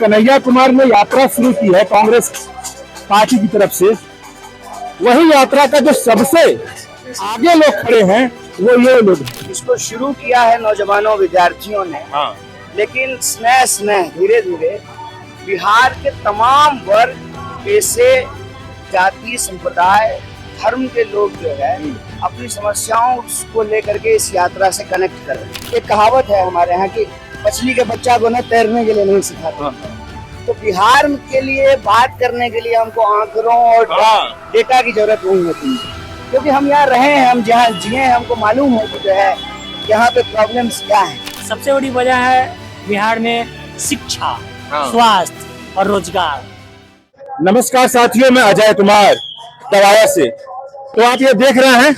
कन्हैया कुमार ने यात्रा शुरू की है कांग्रेस पार्टी की तरफ से, वही यात्रा का जो सबसे आगे लोग खड़े हैं वो ये लोग हैं। इसको शुरू किया है नौजवानों विद्यार्थियों ने, लेकिन स्नेह स्नेह धीरे धीरे बिहार के तमाम वर्ग, पेशे, जाति, संप्रदाय, धर्म के लोग जो है अपनी समस्याओं को लेकर के इस यात्रा से कनेक्ट कर रहे हैं। एक कहावत है हमारे यहाँ की, मछली के बच्चा को न तैरने के लिए नहीं सिखाते। तो बिहार के लिए बात करने के लिए हमको आंकड़ों और डेटा की जरूरत नहीं होती, क्योंकि हम यहाँ रहे हैं, हम जहाँ जिए हैं, हमको मालूम है कि जो है यहाँ पे प्रॉब्लम्स क्या है। सबसे बड़ी वजह है बिहार में शिक्षा, स्वास्थ्य और रोजगार। नमस्कार साथियों, मैं अजय कुमार दवाया से। तो आप ये देख रहे हैं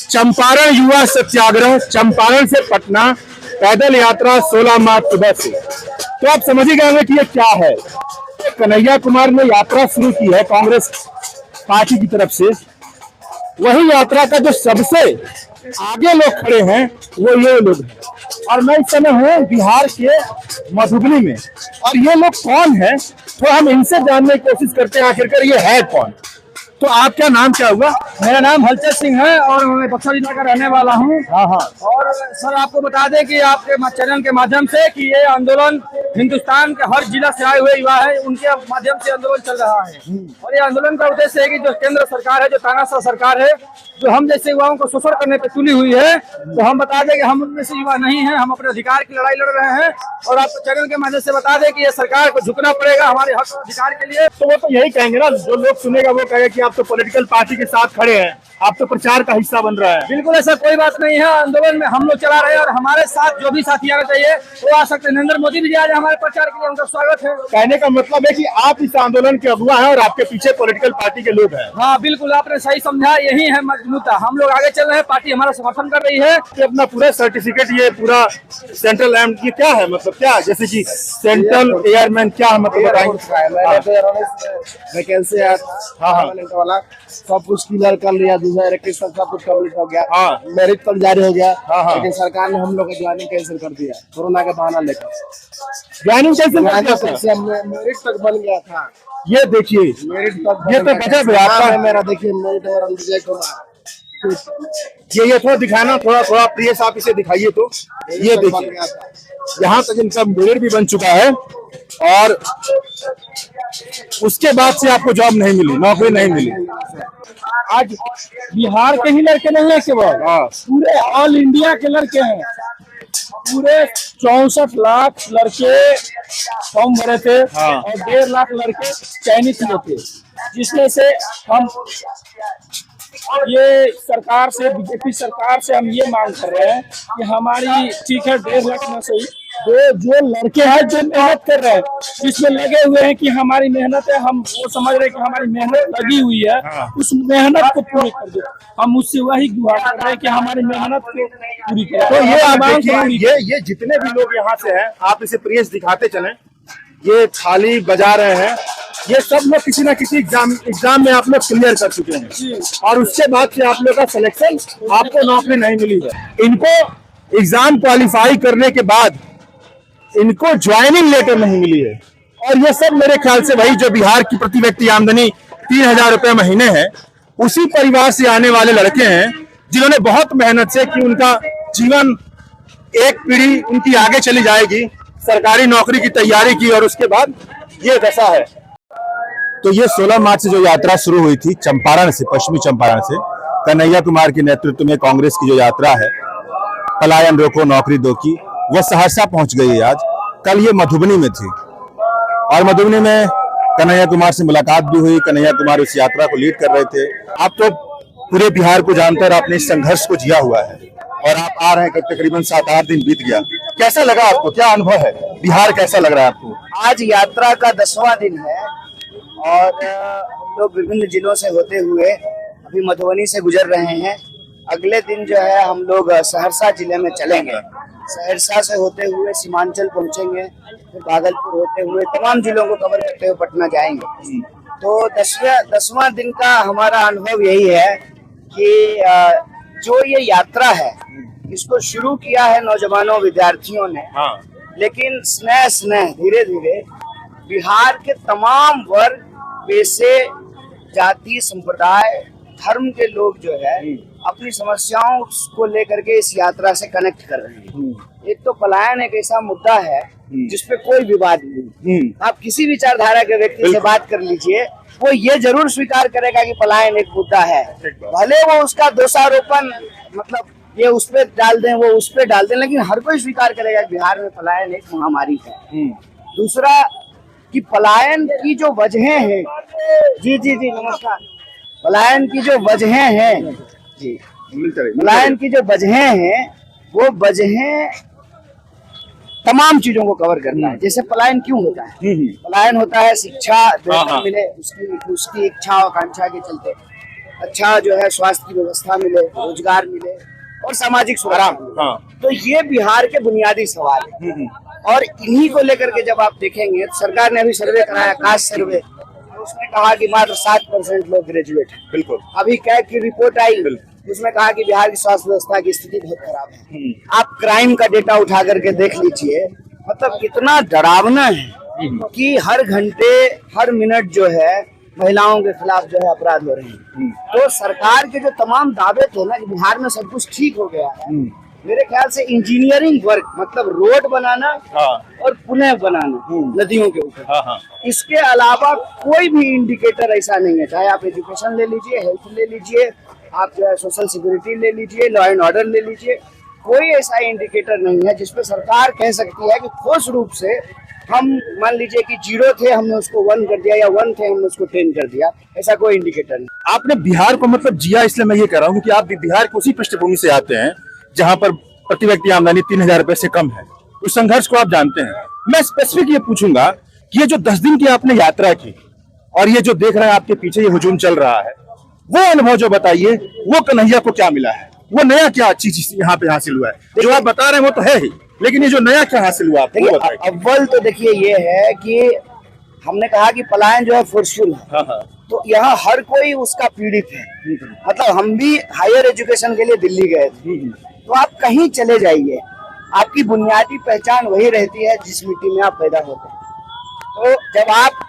चंपारण युवा सत्याग्रह, चंपारण से पटना पैदल यात्रा 16 मार्च सुबह से। तो आप समझ ही गए कि ये क्या है। कन्हैया कुमार ने यात्रा शुरू की है कांग्रेस पार्टी की तरफ से, वही यात्रा का जो सबसे आगे लोग खड़े हैं वो ये लोग हैं। और मैं इस समय हूँ बिहार के मधुबनी में, और ये लोग कौन है तो हम इनसे जानने की कोशिश करते हैं आखिरकार ये है कौन। तो आपका नाम क्या हुआ? मेरा नाम हलचल सिंह है और मैं बक्सर जिला का रहने वाला हूँ। और सर आपको बता दें कि आपके चैनल के माध्यम से कि ये आंदोलन हिंदुस्तान के हर जिला से आए हुए युवा है, उनके माध्यम से आंदोलन चल रहा है। और ये आंदोलन का उद्देश्य है कि जो केंद्र सरकार है, जो तानाशाह सरकार है, जो हम जैसे युवाओं को शोषण करने पर तुली हुई है, तो हम बता दें कि हम उनमें से युवा नहीं है, हम अपने अधिकार की लड़ाई लड़ रहे हैं। और आपको चैनल के माध्यम से बता दें कि ये सरकार को झुकना पड़ेगा हमारे हक अधिकार के लिए। तो वो तो यही कहेंगे ना, जो लोग सुनेगा वो कहेगा कि आप तो पॉलिटिकल पार्टी के साथ खड़े हैं, आप तो प्रचार का हिस्सा बन रहा है। बिल्कुल ऐसा कोई बात नहीं है, आंदोलन में हम लोग चला रहे हैं और हमारे साथ जो भी साथी आना चाहिए वो आ सकते हैं। नरेंद्र मोदी भी आज हमारे प्रचार के लिए, उनका स्वागत है। कहने का मतलब है कि आप इस आंदोलन के अगुवा हैं और आपके पीछे पॉलिटिकल पार्टी के लोग हैं। हाँ बिल्कुल, आपने सही समझा, यही है मुद्दा। हम लोग आगे चल रहे हैं, पार्टी हमारा समर्थन कर रही है। कि अपना पूरा सर्टिफिकेट, ये पूरा सेंट्रल एम्ड की क्या है, मतलब क्या, जैसे कि सेंट्रल एयरमैन क्या है, मतलब वैकेंसी वाला सब कुछ क्लियर कर लिया, 2021 तक सब कुछ कम्प्लीट हो गया। मेरिट तक जारी हो गया, लेकिन सरकार ने हम लोग का ज्वाइनिंग कैंसिल कर दिया कोरोना के बहाना लेकर। ज्वाइनिंग कैंसिल, मेरिट तक बन गया था। ये देखिए मेरिट तक, ये तो गजब है आपका। मेरा देखिए मेरिट मेरा विजय कुमार। ये थोड़ा दिखाना, थोड़ा प्लीज आप इसे दिखाइए। तो ये देखिए यहाँ तक इनका मेरिट भी बन चुका है और उसके बाद से आपको जॉब नहीं मिली, नौकरी नहीं मिली। आज बिहार के ही लड़के नहीं है केवल, पूरे ऑल इंडिया के लड़के हैं। पूरे 64 लाख लड़के फॉर्म भरे थे और 1.5 लाख लड़के चयनित हुए थे, जिसमें से हम ये सरकार से, बीजेपी सरकार से हम ये मांग कर रहे हैं कि हमारी, ठीक है 1.5 लाख में सही, जो लड़के हैं जो मेहनत कर रहे हैं, जिसमें लगे हुए हैं कि हमारी मेहनत है, हम वो समझ रहे हैं कि हमारी मेहनत लगी हुई है, उस मेहनत को पूरी कर दो। हम उससे वही गुहार कर रहे हैं कि हमारी मेहनत को पूरी करें। तो ये आप देखिए, ये जितने भी लोग यहाँ से हैं, आप इसे प्रेस दिखाते चलें, ये थाली बजा रहे हैं, ये सब लोग किसी ना किसी एग्जाम में आप लोग क्लियर कर चुके हैं और उसके बाद से आप लोग का सिलेक्शन, आपको नौकरी नहीं मिली है। इनको एग्जाम क्वालिफाई करने के बाद इनको ज्वाइनिंग लेटर नहीं मिली है। और ये सब मेरे ख्याल से वही जो बिहार की प्रति व्यक्ति आमदनी 3000 रुपए महीने है, उसी परिवार से आने वाले लड़के हैं, जिन्होंने बहुत मेहनत से कि उनका जीवन, एक पीढ़ी उनकी आगे चली जाएगी, सरकारी नौकरी की तैयारी की और उसके बाद ये दशा है। तो ये 16 मार्च से जो यात्रा शुरू हुई थी चंपारण से, पश्चिमी चंपारण से, कन्हैया कुमार के नेतृत्व में कांग्रेस की जो यात्रा है, पलायन रोको नौकरी दो की, वह सहरसा पहुंच गई है। आज कल ये मधुबनी में थी और मधुबनी में कन्हैया कुमार से मुलाकात भी हुई। कन्हैया कुमार इस यात्रा को लीड कर रहे थे। आप तो पूरे बिहार को जानते हैं, आपने इस संघर्ष को जिया हुआ है और आप आ रहे हैं, तकरीबन 7-8 दिन बीत गया। कैसा लगा आपको, क्या अनुभव है, बिहार कैसा लग रहा है आपको? आज यात्रा का 10वां दिन है और हम लोग विभिन्न जिलों से होते हुए अभी मधुबनी से गुजर रहे हैं। अगले दिन जो है हम लोग सहरसा जिले में चलेंगे, सहरसा से होते हुए सीमांचल पहुंचेंगे, फिर भागलपुर होते हुए तमाम जिलों को कवर करते हुए पटना जाएंगे। तो 10वां दिन का हमारा अनुभव यही है कि जो ये यात्रा है, इसको शुरू किया है नौजवानों विद्यार्थियों ने, लेकिन स्नेह स्नेह धीरे धीरे बिहार के तमाम वर्ग, पेशे, जाति, संप्रदाय, धर्म के लोग जो है अपनी समस्याओं को लेकर के इस यात्रा से कनेक्ट कर रहे हैं। एक तो पलायन एक ऐसा मुद्दा है जिसपे कोई विवाद नहीं। आप किसी विचारधारा के व्यक्ति से बात कर लीजिए, वो ये जरूर स्वीकार करेगा कि पलायन एक मुद्दा है, भले वो उसका दोषारोपण मतलब ये उस पे डाल दें, वो उस पे डाल दें, लेकिन हर कोई स्वीकार करेगा कि बिहार में पलायन एक महामारी है। दूसरा कि पलायन की जो वजहें हैं, जी जी जी नमस्कार, पलायन की जो वजहें हैं जी, पलायन की जो वजहें हैं वो वजहें तमाम चीजों को कवर करता है। जैसे पलायन क्यों होता है? पलायन होता है शिक्षा बेहतर मिले, उसकी इच्छा आकांक्षा के चलते, अच्छा जो है स्वास्थ्य की व्यवस्था मिले, रोजगार मिले और सामाजिक सुरक्षा मिले। तो ये बिहार के बुनियादी सवाल है और इन्हीं को लेकर के जब आप देखेंगे तो सरकार ने अभी सर्वे कराया, कास्ट सर्वे, उसने कहा कि मात्र 7% लोग ग्रेजुएट हैं। बिल्कुल। अभी कैग की रिपोर्ट आई, उसमें कहा कि बिहार की स्वास्थ्य व्यवस्था की स्थिति बहुत खराब है। आप क्राइम का डेटा उठा करके देख लीजिए, मतलब इतना डरावना है कि हर घंटे हर मिनट जो है महिलाओं के खिलाफ जो है अपराध हो रहे हैं। तो सरकार के जो तमाम दावे थे ना कि बिहार में सब कुछ ठीक हो गया है, मेरे ख्याल से इंजीनियरिंग वर्क मतलब रोड बनाना और पुनः बनाना नदियों के ऊपर, इसके अलावा कोई भी इंडिकेटर ऐसा नहीं है। चाहे आप एजुकेशन ले लीजिए, हेल्थ ले लीजिए, आप जो है सोशल सिक्योरिटी ले लीजिए, लॉ एंड ऑर्डर ले लीजिए, कोई ऐसा इंडिकेटर नहीं है जिसपे सरकार कह सकती है कि ठोस रूप से हम मान लीजिए कि 0 थे हमने उसको 1 कर दिया या 1 थे हमने उसको 10 कर दिया, ऐसा कोई इंडिकेटर नहीं। आपने बिहार को मतलब जिया, इसलिए मैं ये कह रहा हूँ कि आप भी बिहार की उसी पृष्ठभूमि से आते हैं जहाँ पर प्रति व्यक्ति आमदनी 3,000 रुपए से कम है। उस संघर्ष को आप जानते हैं। मैं स्पेसिफिक ये पूछूंगा कि ये जो 10 दिन की आपने यात्रा की और ये जो देख रहे हैं आपके पीछे ये हुजूम चल रहा है, वो अनुभव जो बताइए, वो कन्हैया को क्या मिला है, वो नया क्या चीज यहाँ पे हासिल हुआ है? जो आप बता रहे हैं वो तो है ही, लेकिन ये जो नया क्या हासिल हुआ आपको बताइए। अव्वल तो देखिए ये है कि हमने कहा कि पलायन जो है फोर्सफुल है, तो यहाँ हर कोई उसका पीड़ित है। मतलब हम भी हायर एजुकेशन के लिए दिल्ली गए थे, तो आप कहीं चले जाइए, आपकी बुनियादी पहचान वही रहती है जिस मिट्टी में आप पैदा होते हैं। तो जब आप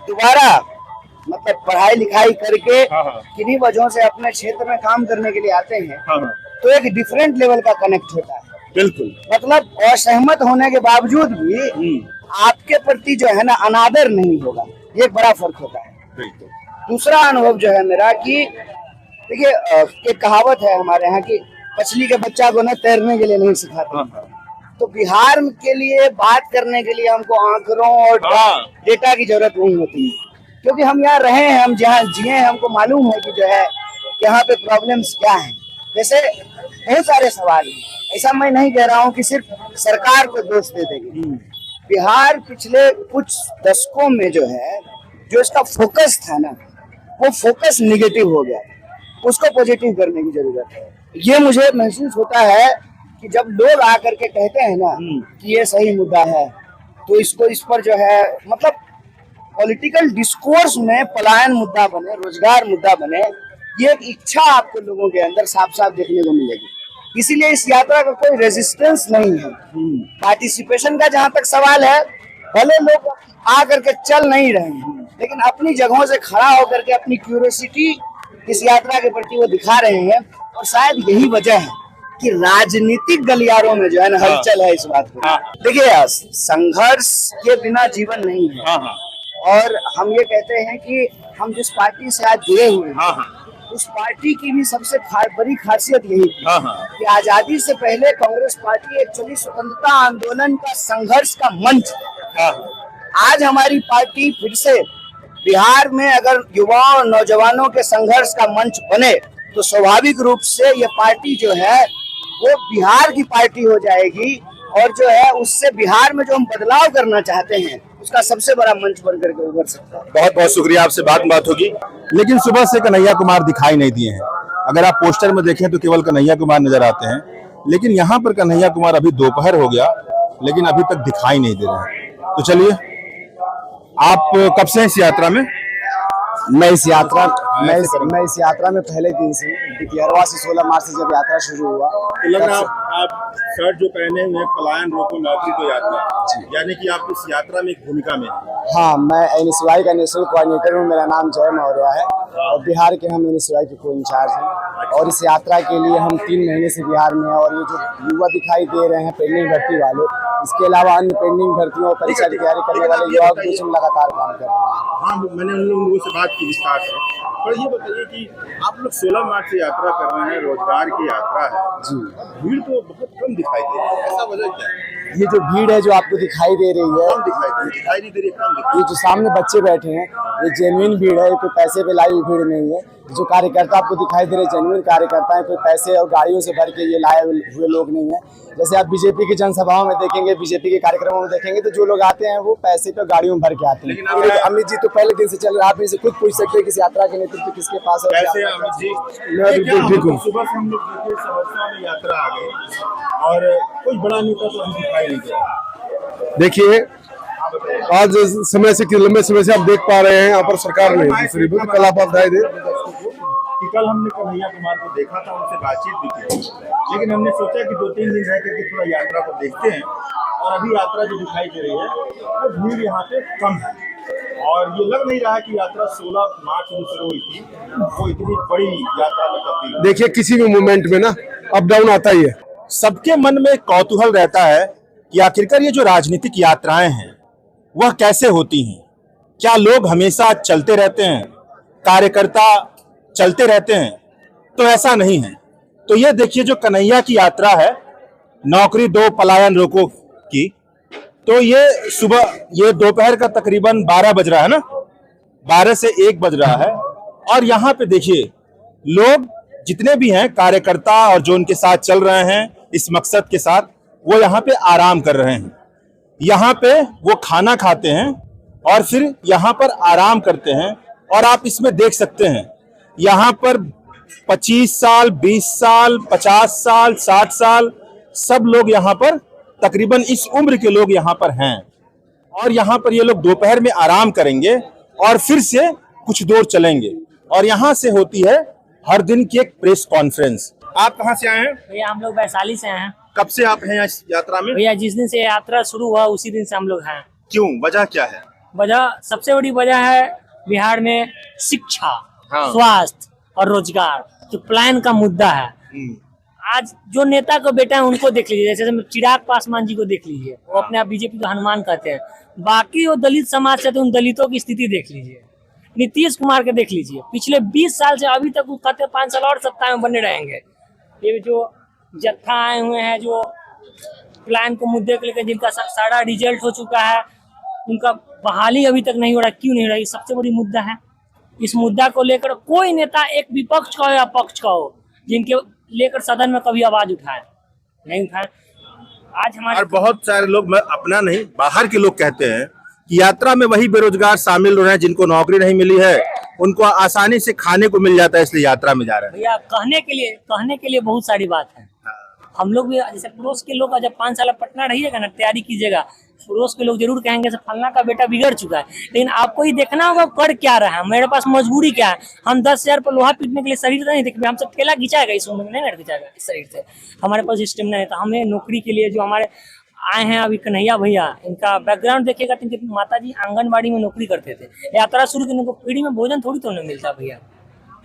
दोबारा मतलब पढ़ाई लिखाई करके किन्हीं वजहों से अपने क्षेत्र में काम करने के लिए आते हैं, तो एक डिफरेंट लेवल का कनेक्ट होता है। बिल्कुल, मतलब असहमत होने के बावजूद भी आपके प्रति जो है ना अनादर नहीं होगा, ये एक बड़ा फर्क होता है। दूसरा अनुभव जो है मेरा कि देखिए एक कहावत है हमारे यहाँ की, मछली के बच्चा को ना तैरने के लिए नहीं सिखाते। तो बिहार के लिए बात करने के लिए हमको आंकड़ों और डेटा की जरूरत नहीं होती, क्योंकि हम यहाँ रहे हैं, हम जहाँ जिए हैं, हमको मालूम है कि जो है यहाँ पे प्रॉब्लम्स क्या हैं। जैसे बहुत सारे सवाल हैं, ऐसा मैं नहीं कह रहा हूँ कि सिर्फ सरकार को दोष दे देंगे। बिहार पिछले कुछ दशकों में जो है जो इसका फोकस था ना, वो फोकस निगेटिव हो गया, उसको पॉजिटिव करने की जरूरत है। ये मुझे महसूस होता है कि जब लोग आकर के कहते हैं ना कि ये सही मुद्दा है, तो इसको इस पर जो है मतलब पॉलिटिकल डिस्कोर्स में पलायन मुद्दा बने, रोजगार मुद्दा बने, ये एक इच्छा आपको लोगों के अंदर साफ साफ देखने को मिलेगी। इसीलिए इस यात्रा का कोई रेजिस्टेंस नहीं है। पार्टिसिपेशन का जहाँ तक सवाल है, भले लोग आ करके चल नहीं रहे हैं, लेकिन अपनी जगहों से खड़ा होकर के अपनी क्यूरियोसिटी इस यात्रा के प्रति वो दिखा रहे हैं, और शायद यही वजह है कि राजनीतिक गलियारों में जो है ना हलचल है इस बात को। देखिए संघर्ष के बिना जीवन नहीं है, और हम ये कहते हैं कि हम जिस पार्टी से आज जुड़े हुए हैं, उस पार्टी की भी सबसे बड़ी खासियत यही थी कि आजादी से पहले कांग्रेस पार्टी एक्चुअली स्वतंत्रता आंदोलन का संघर्ष का मंच है। आज हमारी पार्टी फिर से बिहार में अगर युवाओं और नौजवानों के संघर्ष का मंच बने, तो स्वाभाविक रूप से ये पार्टी जो है वो बिहार की पार्टी हो जाएगी, और जो है उससे बिहार में जो हम बदलाव करना चाहते हैं उसका सबसे बड़ा मंच बन करके उभर सकता है। बहुत बहुत शुक्रिया, आपसे बात होगी। लेकिन सुबह से कन्हैया कुमार दिखाई नहीं दिए हैं। अगर आप पोस्टर में देखें तो केवल कन्हैया कुमार नजर आते हैं, लेकिन यहाँ पर कन्हैया कुमार अभी दोपहर हो गया लेकिन अभी तक दिखाई नहीं दे रहे हैं। तो चलिए, आप कब से इस यात्रा में? मैं इस यात्रा में पहले दिन से 11वां से 16 मार्च से जब यात्रा शुरू हुआ, तो लग रहा आप शर्ट जो पहने हुए पलायन रोको नौकरी को यात्रा, यानी कि आप इस यात्रा में एक भूमिका में हैं। हाँ, मैं एनएसवाई का नेशनल कोऑर्डिनेटर हूँ। मेरा नाम जय मौर्य है और बिहार के हम एनएसवाई के को इंचार्ज हैं। और इस यात्रा के लिए हम 3 महीने से बिहार में हैं। और ये जो युवा दिखाई दे रहे हैं पेंडिंग भर्ती वाले, इसके अलावा अन्य पेंडिंग भर्तियों और परीक्षा की तैयारी करने वाले युवाओं के बीच में लगातार काम कर रहे हैं। हाँ, मैंने उन लोगों से बात की विस्तार से। पर ये बताइए कि आप लोग 16 मार्च से यात्रा कर रहे हैं, रोजगार की यात्रा है जी। भीड़ तो बहुत कम दिखाई दे रही है, ऐसा वजह क्या है? ये जो भीड़ है जो आपको दिखाई दे रही है, कम दिखाई नहीं दे रही, कम दिखाई। ये जो सामने बच्चे बैठे हैं, ये जेन्युइन भीड़ है, कोई पैसे पे लाई हुई भीड़ नहीं है। जो कार्यकर्ता आपको दिखाई दे रहे जेन्युइन कार्यकर्ता है, कोई पैसे और गाड़ियों से भर के ये लाए हुए लोग नहीं है। जैसे आप बीजेपी की जनसभाओं में देखेंगे, बीजेपी के कार्यक्रमों में देखेंगे, तो जो लोग आते हैं वो पैसे पे गाड़ियों में भर के आते हैं। अमित जी तो पहले दिन से चल रहे हैं, आप इनसे खुद पूछ सकते हैं कि इस यात्रा के नेतृत्व किसके पास है। कैसे अमित जी? मैं बिल्कुल ठीक हूँ। सुबह से हम लोग देखिए सहरसा में यात्रा आ गई और कुछ बड़ा नेता तो अभी दिखाई नहीं दे रहा। देखिए, आज समय से लंबे समय से आप देख पा रहे हैं यहाँ पर सरकार ने दूसरी कल आप बधाई दे कि कल हमने कन्हैया कुमार को देखा था, उनसे बातचीत भी की, लेकिन हमने सोचा कि 2-3 दिन रह करके थोड़ा यात्रा को देखते हैं। और अभी यात्रा जो दिखाई दे रही है वो भीड़ यहाँ पे कम है और ये लग नहीं रहा है कि यात्रा 16 मार्च जो शुरू हुई थी वो इतनी बड़ी यात्रा में तब्दील हुई। देखिए, किसी भी मूवमेंट में ना अप डाउन आता ही है। सबके मन में कौतूहल रहता है कि आखिरकार ये जो राजनीतिक यात्राएं हैं वह कैसे होती हैं। क्या लोग हमेशा चलते रहते हैं, कार्यकर्ता चलते रहते हैं? तो ऐसा नहीं है। तो ये देखिए जो कन्हैया की यात्रा है, नौकरी दो पलायन रोको की, तो ये सुबह ये दोपहर का तकरीबन 12 बज रहा है ना, 12 से 1 बज रहा है। और यहाँ पे देखिए लोग जितने भी हैं कार्यकर्ता और जो उनके साथ चल रहे हैं इस मकसद के साथ, वो यहाँ पे आराम कर रहे हैं। यहाँ पे वो खाना खाते हैं और फिर यहाँ पर आराम करते हैं। और आप इसमें देख सकते हैं यहाँ पर 25 साल, 20 साल, 50 साल, 60 साल सब लोग यहाँ पर तकरीबन इस उम्र के लोग यहाँ पर हैं। और यहाँ पर ये लोग दोपहर में आराम करेंगे और फिर से कुछ दूर चलेंगे। और यहाँ से होती है हर दिन की एक प्रेस कॉन्फ्रेंस। आप कहाँ से आए हैं? भैया हम लोग वैशाली से हैं। कब से आप हैं इस यात्रा में? भैया जिस दिन से यात्रा शुरू हुआ उसी दिन से हम लोग हैं। क्यों, वजह क्या है? वजह, सबसे बड़ी वजह है बिहार में शिक्षा, स्वास्थ्य और रोजगार जो प्लान का मुद्दा है। आज जो नेता को बेटा है उनको देख लीजिए, जैसे चिराग पासवान जी को देख लीजिए, वो अपने आप बीजेपी को हनुमान कहते हैं। बाकी वो दलित समाज से तो उन दलितों की स्थिति देख लीजिए। नीतीश कुमार के देख लीजिए, पिछले 20 साल से अभी तक वो कहते 5 साल और सत्ता में बने रहेंगे। ये जो जत्था आए हुए हैं जो प्लान को मुद्दे को लेकर, जिनका सारा रिजल्ट हो चुका है, उनका बहाली अभी तक नहीं हो रहा। क्यों नहीं हो रहा? ये सबसे बड़ी मुद्दा है। इस मुद्दा को लेकर कोई नेता, एक विपक्ष का हो या पक्ष का हो, जिनके लेकर सदन में कभी आवाज उठाए नहीं उठाए। आज हमारे और बहुत सारे लोग, मैं अपना नहीं बाहर के लोग कहते हैं कि यात्रा में वही बेरोजगार शामिल हो रहे हैं जिनको नौकरी नहीं मिली है, उनको आसानी से खाने को मिल जाता है इसलिए यात्रा में जा रहे हैं। भैया कहने के लिए बहुत सारी बात है। हम लोग भी जैसे पड़ोस के लोग जब 5 साल पटना रहिएगा ना, तैयारी कीजिएगा, पड़ोस के लोग जरूर कहेंगे फलना का बेटा बिगड़ चुका है। लेकिन आपको ही देखना होगा कर क्या रहा है, मेरे पास मजबूरी क्या है। हम 10,000 पर लोहा पीटने के लिए शरीर नहीं देखते, हम सब ठेला खिंचाएगा इस उम्र में नहीं खिंचाएगा इस शरीर से। हमारे पास स्टेमिना नहीं था। हमें नौकरी के लिए जो हमारे आए हैं अभी कन्हैया भैया, इनका बैकग्राउंड देखिएगा तो इनकी माता जी आंगनबाड़ी में नौकरी करते थे। यात्रा शुरू करने को फ्री में भोजन थोड़ी तो नहीं मिलता भैया।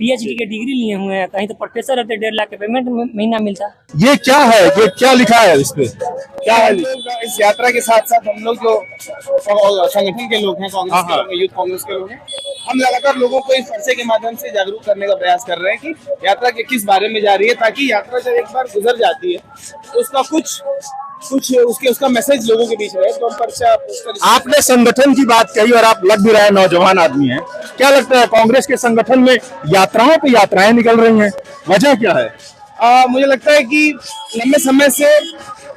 PhD के डिग्री लिए हुए हैं, कहीं तो प्रोफेसर रहते, 1.5 लाख के पेमेंट महीना मिलता। ये क्या है, ये क्या लिखा है इस पे? क्या है? इस यात्रा के साथ साथ हम लोग जो संगठन के लोग हैं, कांग्रेस के लोग हैं, यूथ कांग्रेस के लोग हैं, हम लगातार लोगों को इस पर्चे के माध्यम से जागरूक करने का प्रयास कर रहे हैं कि यात्रा के किस बारे में जा रही है, ताकि यात्रा जब एक बार गुजर जाती है तो उसका कुछ उसका मैसेज लोगों के बीच में। तो हम पर्चा आपने संगठन की बात कही और आप लग भी रहे नौजवान आदमी हैं, क्या लगता है कांग्रेस के संगठन में यात्राओं पे यात्राएं निकल रही हैं, वजह क्या है? मुझे लगता है कि लंबे समय से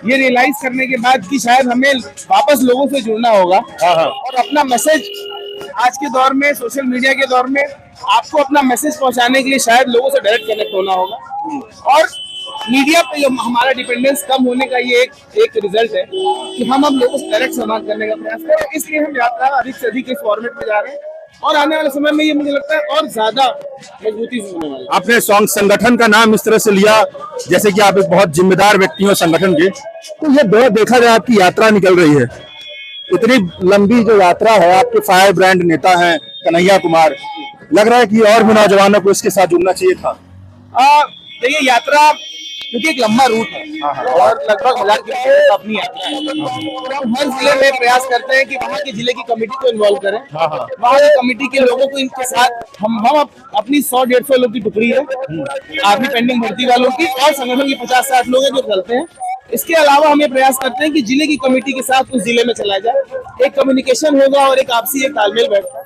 ये रियलाइज करने के बाद कि शायद हमें वापस लोगों से जुड़ना होगा और अपना मैसेज, आज के दौर में, सोशल मीडिया के दौर में, आपको अपना मैसेज पहुंचाने के लिए शायद लोगों से डायरेक्ट कनेक्ट होना होगा। और मीडिया पे जो हमारा डिपेंडेंस कम होने का ये एक रिजल्ट है कि हम अब लोगों से डायरेक्ट संवाद करने का प्रयास करें। इसलिए हम यात्रा अधिक से अधिक इस फॉर्मेट में जा रहे हैं और आने वाले समय में ये मुझे लगता है और ज्यादा मजबूती से होने वाला है। आपने संगठन का नाम इस तरह से लिया जैसे कि आप एक बहुत जिम्मेदार व्यक्ति हो संगठन के, तो ये दौर देखा जाए आपकी यात्रा निकल रही है, इतनी लंबी जो यात्रा है, आपके फायर ब्रांड नेता हैं कन्हैया कुमार, लग रहा है कि और भी नौजवानों को इसके साथ जुड़ना चाहिए था। देखिए यात्रा क्योंकि एक लंबा रूट है और लगभग 1000 किलोमीटर अपनी यात्रा है, तो हम हर जिले में प्रयास करते हैं कि वहाँ के जिले की कमेटी को इन्वॉल्व करें, वहाँ की कमेटी के लोगों को इनके साथ हम अपनी 100-150 लोग की टुकड़ी है आर्मी पेंडिंग भर्ती वालों की, और संगठन के 50-60 लोग हैं जो चलते हैं। इसके अलावा हम ये प्रयास करते हैं कि जिले की कमेटी के साथ उस जिले में चला जाए, एक कम्युनिकेशन होगा और एक आपसी एक तालमेल बैठता है।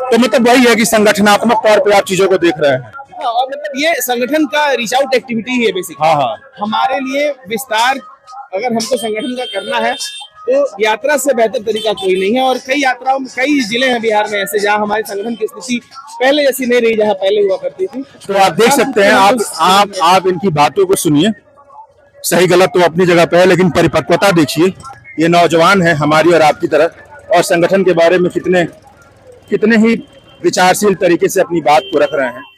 तो मतलब वही है कि संगठनात्मक तौर पर आप चीजों को देख रहे हैं। और मतलब ये संगठन का रीच आउट एक्टिविटी ही है बेसिकली। हमारे लिए विस्तार अगर हमको संगठन का करना है तो यात्रा से बेहतर तरीका कोई नहीं है, और कई यात्राओं में कई जिले हैं बिहार में ऐसे जहां हमारे संगठन की स्थिति पहले जैसी नहीं रही जहां पहले हुआ करती थी। तो आप देख सकते हैं, आप इनकी बातों को सुनिए, सही गलत तो अपनी जगह पे है, लेकिन परिपक्वता देखिए, ये नौजवान है हमारी और आपकी तरह, और संगठन के बारे में कितने ही विचारशील तरीके से अपनी बात को रख रहे हैं।